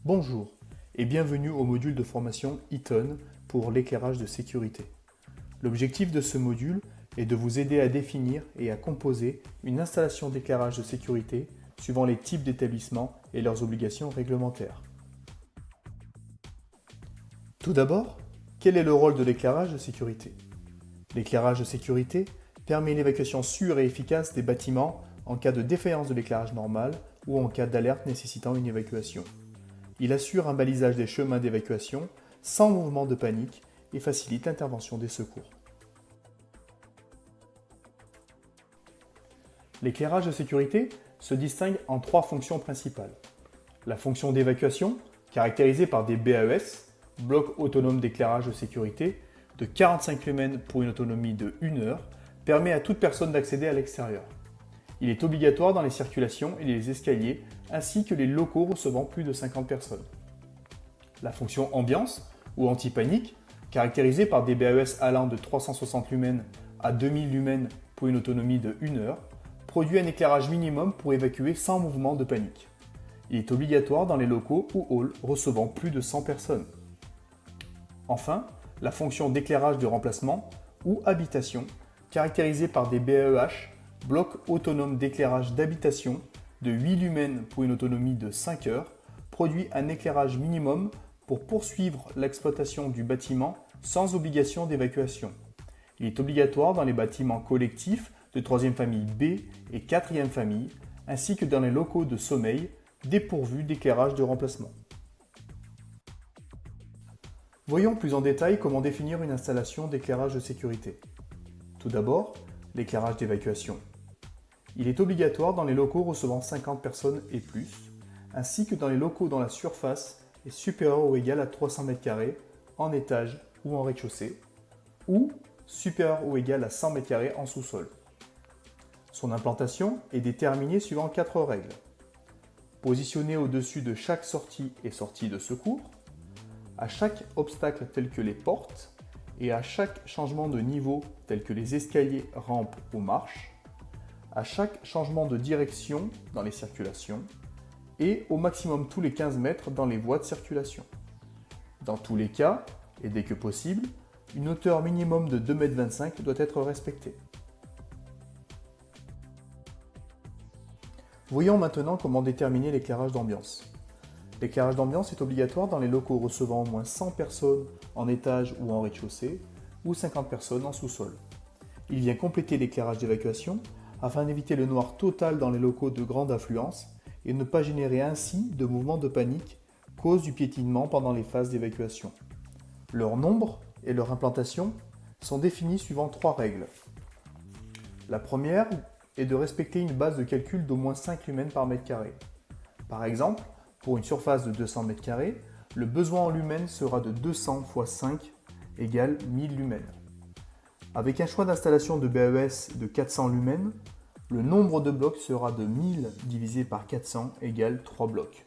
Bonjour et bienvenue au module de formation Eaton pour l'éclairage de sécurité. L'objectif de ce module est de vous aider à définir et à composer une installation d'éclairage de sécurité suivant les types d'établissements et leurs obligations réglementaires. Tout d'abord, quel est le rôle de l'éclairage de sécurité? L'éclairage de sécurité permet l'évacuation sûre et efficace des bâtiments en cas de défaillance de l'éclairage normal ou en cas d'alerte nécessitant une évacuation. Il assure un balisage des chemins d'évacuation sans mouvement de panique et facilite l'intervention des secours. L'éclairage de sécurité se distingue en trois fonctions principales. La fonction d'évacuation, caractérisée par des BAES, blocs autonomes d'éclairage de sécurité, de 45 lumens pour une autonomie de 1 heure, permet à toute personne d'accéder à l'extérieur. Il est obligatoire dans les circulations et les escaliers, ainsi que les locaux recevant plus de 50 personnes. La fonction ambiance, ou anti-panique, caractérisée par des BAES allant de 360 lumens à 2000 lumens pour une autonomie de 1 heure, produit un éclairage minimum pour évacuer sans mouvement de panique. Il est obligatoire dans les locaux ou halls recevant plus de 100 personnes. Enfin, la fonction d'éclairage de remplacement, ou habitation, caractérisée par des BAEH, bloc autonome d'éclairage d'habitation de 8 lumens pour une autonomie de 5 heures, produit un éclairage minimum pour poursuivre l'exploitation du bâtiment sans obligation d'évacuation. Il est obligatoire dans les bâtiments collectifs de 3e famille B et 4e famille, ainsi que dans les locaux de sommeil dépourvus d'éclairage de remplacement. Voyons plus en détail comment définir une installation d'éclairage de sécurité. Tout d'abord, l'éclairage d'évacuation. Il est obligatoire dans les locaux recevant 50 personnes et plus, ainsi que dans les locaux dont la surface est supérieure ou égale à 300 m² en étage ou en rez-de-chaussée, ou supérieure ou égale à 100 m² en sous-sol. Son implantation est déterminée suivant 4 règles. Positionné au-dessus de chaque sortie et sortie de secours, à chaque obstacle tel que les portes, et à chaque changement de niveau tel que les escaliers, rampes ou marches, à chaque changement de direction dans les circulations, et au maximum tous les 15 mètres dans les voies de circulation. Dans tous les cas, et dès que possible, une hauteur minimum de 2,25 m doit être respectée. Voyons maintenant comment déterminer l'éclairage d'ambiance. L'éclairage d'ambiance est obligatoire dans les locaux recevant au moins 100 personnes en étage ou en rez-de-chaussée, ou 50 personnes en sous-sol. Il vient compléter l'éclairage d'évacuation afin d'éviter le noir total dans les locaux de grande affluence et ne pas générer ainsi de mouvements de panique, cause du piétinement pendant les phases d'évacuation. Leur nombre et leur implantation sont définis suivant 3 règles. La première est de respecter une base de calcul d'au moins 5 lumens par mètre carré. Par exemple, pour une surface de 200 m², le besoin en lumens sera de 200 x 5 égale 1000 lumens. Avec un choix d'installation de BAES de 400 lumens, le nombre de blocs sera de 1000 divisé par 400 égale 3 blocs.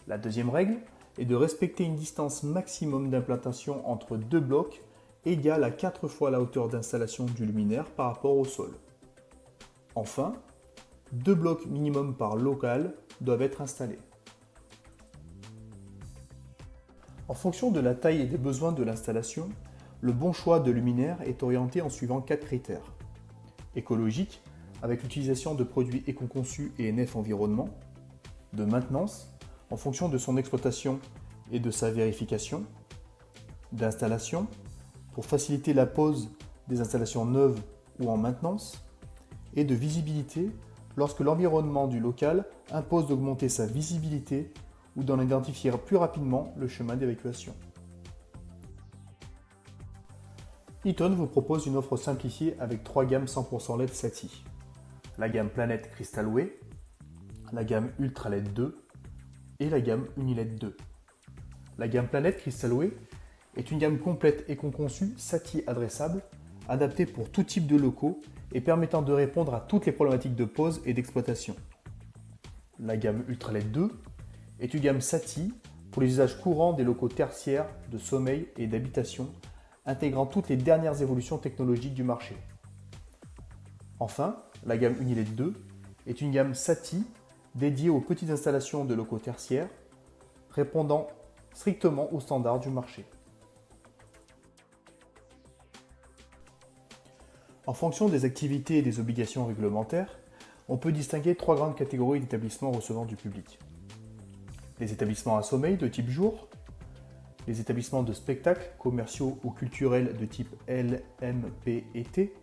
La deuxième règle est de respecter une distance maximum d'implantation entre deux blocs égale à 4 fois la hauteur d'installation du luminaire par rapport au sol. Enfin, 2 blocs minimum par local doivent être installés. En fonction de la taille et des besoins de l'installation, le bon choix de luminaire est orienté en suivant 4 critères. Écologique, avec l'utilisation de produits éco-conçus et NF Environnement. De maintenance, en fonction de son exploitation et de sa vérification. D'installation, pour faciliter la pose des installations neuves ou en maintenance. Et de visibilité, lorsque l'environnement du local impose d'augmenter sa visibilité ou d'en identifier plus rapidement le chemin d'évacuation. Eaton vous propose une offre simplifiée avec 3 gammes 100% LED SATI. La gamme Planet Crystal Way, la gamme Ultra LED 2 et la gamme UniLED 2. La gamme Planet Crystal Way est une gamme complète et conçue SATI adressable, adaptée pour tout type de locaux et permettant de répondre à toutes les problématiques de pose et d'exploitation. La gamme Ultra LED 2 est une gamme SATI pour les usages courants des locaux tertiaires, de sommeil et d'habitation, intégrant toutes les dernières évolutions technologiques du marché. Enfin, la gamme UniLED 2 est une gamme SATI dédiée aux petites installations de locaux tertiaires, répondant strictement aux standards du marché. En fonction des activités et des obligations réglementaires, on peut distinguer trois grandes catégories d'établissements recevant du public. Les établissements à sommeil de type jour, les établissements de spectacles commerciaux ou culturels de type L, M, P et T,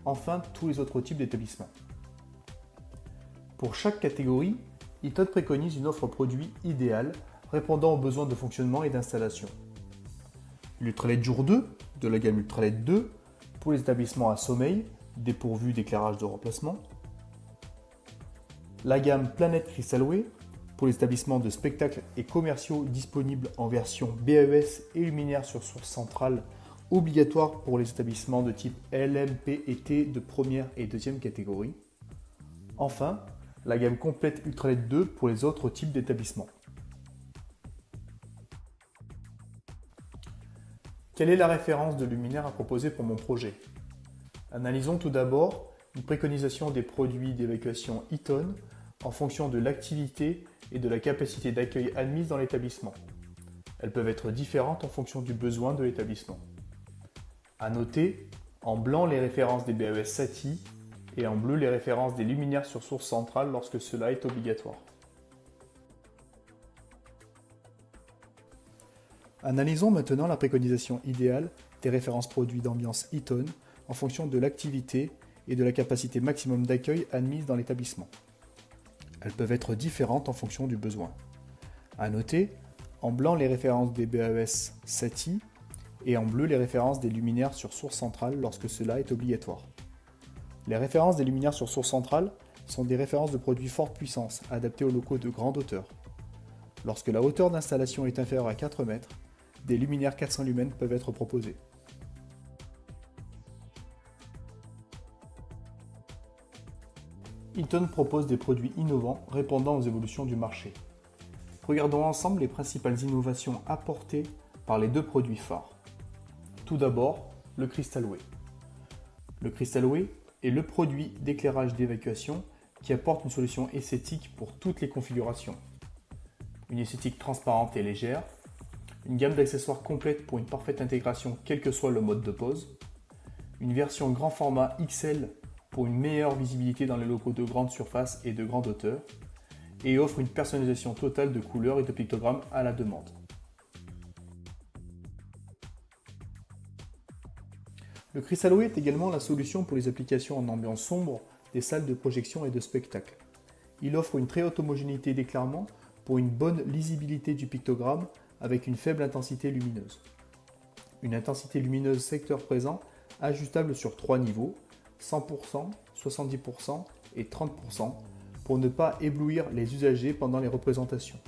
enfin tous les autres types d'établissements. Pour chaque catégorie, Eaton préconise une offre produit idéale répondant aux besoins de fonctionnement et d'installation. L'Ultraled Jour 2 de la gamme Ultraled 2 pour les établissements à sommeil dépourvus d'éclairage de remplacement. La gamme Planet Crystalway pour les établissements de spectacles et commerciaux disponibles en version BAES et luminaire sur source centrale, obligatoire pour les établissements de type LM, P et T de première et deuxième catégorie. Enfin, la gamme complète Ultraled 2 pour les autres types d'établissements. Quelle est la référence de luminaire à proposer pour mon projet? Analysons tout d'abord une préconisation des produits d'évacuation Eaton en fonction de l'activité et de la capacité d'accueil admise dans l'établissement. Elles peuvent être différentes en fonction du besoin de l'établissement. À noter, en blanc les références des BAES SATI et en bleu les références des luminaires sur source centrale lorsque cela est obligatoire. Analysons maintenant la préconisation idéale des références produits d'ambiance Eaton en fonction de l'activité et de la capacité maximum d'accueil admise dans l'établissement. Elles peuvent être différentes en fonction du besoin. À noter, en blanc les références des BAES SATI et en bleu les références des luminaires sur source centrale lorsque cela est obligatoire. Les références des luminaires sur source centrale sont des références de produits forte puissance adaptés aux locaux de grande hauteur. Lorsque la hauteur d'installation est inférieure à 4 mètres, des luminaires 400 lumens peuvent être proposés. Eaton propose des produits innovants répondant aux évolutions du marché. Regardons ensemble les principales innovations apportées par les deux produits phares. Tout d'abord, le Crystalway. Le Crystalway est le produit d'éclairage d'évacuation qui apporte une solution esthétique pour toutes les configurations. Une esthétique transparente et légère, une gamme d'accessoires complète pour une parfaite intégration quel que soit le mode de pose, une version grand format XL pour une meilleure visibilité dans les locaux de grande surface et de grande hauteur, et offre une personnalisation totale de couleurs et de pictogrammes à la demande. Le Crystalway est également la solution pour les applications en ambiance sombre des salles de projection et de spectacle. Il offre une très haute homogénéité d'éclairement pour une bonne lisibilité du pictogramme avec une faible intensité lumineuse. Une intensité lumineuse secteur présent ajustable sur 3 niveaux, 100%, 70% et 30% pour ne pas éblouir les usagers pendant les représentations.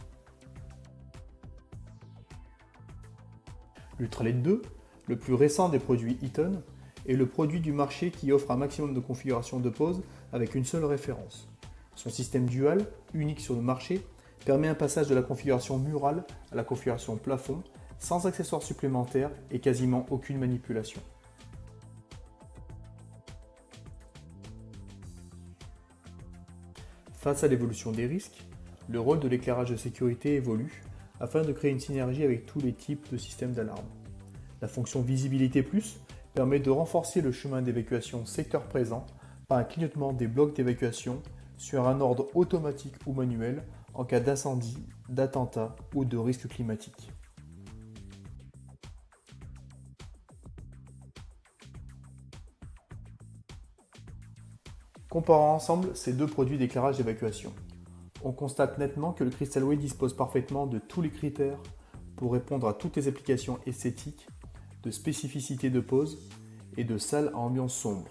L'Ultraled 2, le plus récent des produits Eaton, est le produit du marché qui offre un maximum de configurations de pose avec une seule référence. Son système dual, unique sur le marché, permet un passage de la configuration murale à la configuration plafond sans accessoires supplémentaires et quasiment aucune manipulation. Face à l'évolution des risques, le rôle de l'éclairage de sécurité évolue afin de créer une synergie avec tous les types de systèmes d'alarme. La fonction Visibilité Plus permet de renforcer le chemin d'évacuation secteur présent par un clignotement des blocs d'évacuation sur un ordre automatique ou manuel en cas d'incendie, d'attentat ou de risque climatique. Comparant ensemble ces deux produits d'éclairage d'évacuation, on constate nettement que le Crystalway dispose parfaitement de tous les critères pour répondre à toutes les applications esthétiques, de spécificité de pose et de salles à ambiance sombre.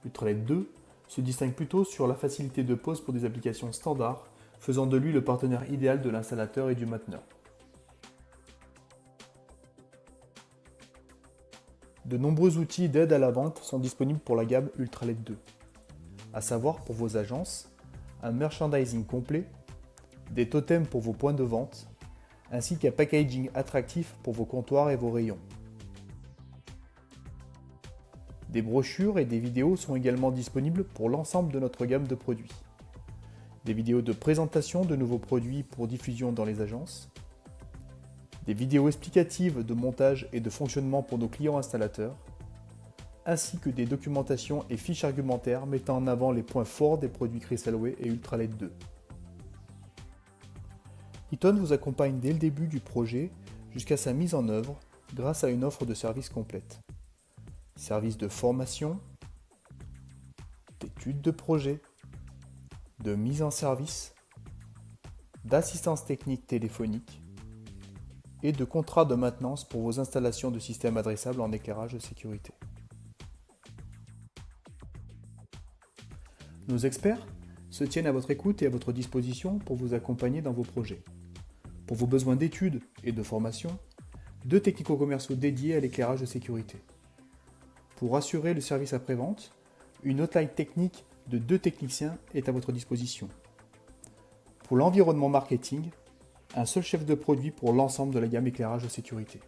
L'Ultraled 2 se distingue plutôt sur la facilité de pose pour des applications standards, faisant de lui le partenaire idéal de l'installateur et du mainteneur. De nombreux outils d'aide à la vente sont disponibles pour la gamme Ultraled 2, à savoir pour vos agences, un merchandising complet, des totems pour vos points de vente, ainsi qu'un packaging attractif pour vos comptoirs et vos rayons. Des brochures et des vidéos sont également disponibles pour l'ensemble de notre gamme de produits. Des vidéos de présentation de nouveaux produits pour diffusion dans les agences, des vidéos explicatives de montage et de fonctionnement pour nos clients installateurs, ainsi que des documentations et fiches argumentaires mettant en avant les points forts des produits Crystalway et Ultraled 2. Eaton vous accompagne dès le début du projet jusqu'à sa mise en œuvre grâce à une offre de services complète. Services de formation, d'études de projet, de mise en service, d'assistance technique téléphonique et de contrats de maintenance pour vos installations de systèmes adressables en éclairage de sécurité. Nos experts se tiennent à votre écoute et à votre disposition pour vous accompagner dans vos projets. Pour vos besoins d'études et de formation, 2 technico-commerciaux dédiés à l'éclairage de sécurité. Pour assurer le service après-vente, une hotline technique de 2 techniciens est à votre disposition. Pour l'environnement marketing, un seul chef de produit pour l'ensemble de la gamme éclairage de sécurité.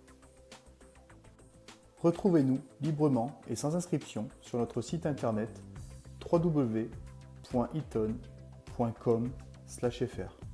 Retrouvez-nous librement et sans inscription sur notre site internet www.eaton.com/fr.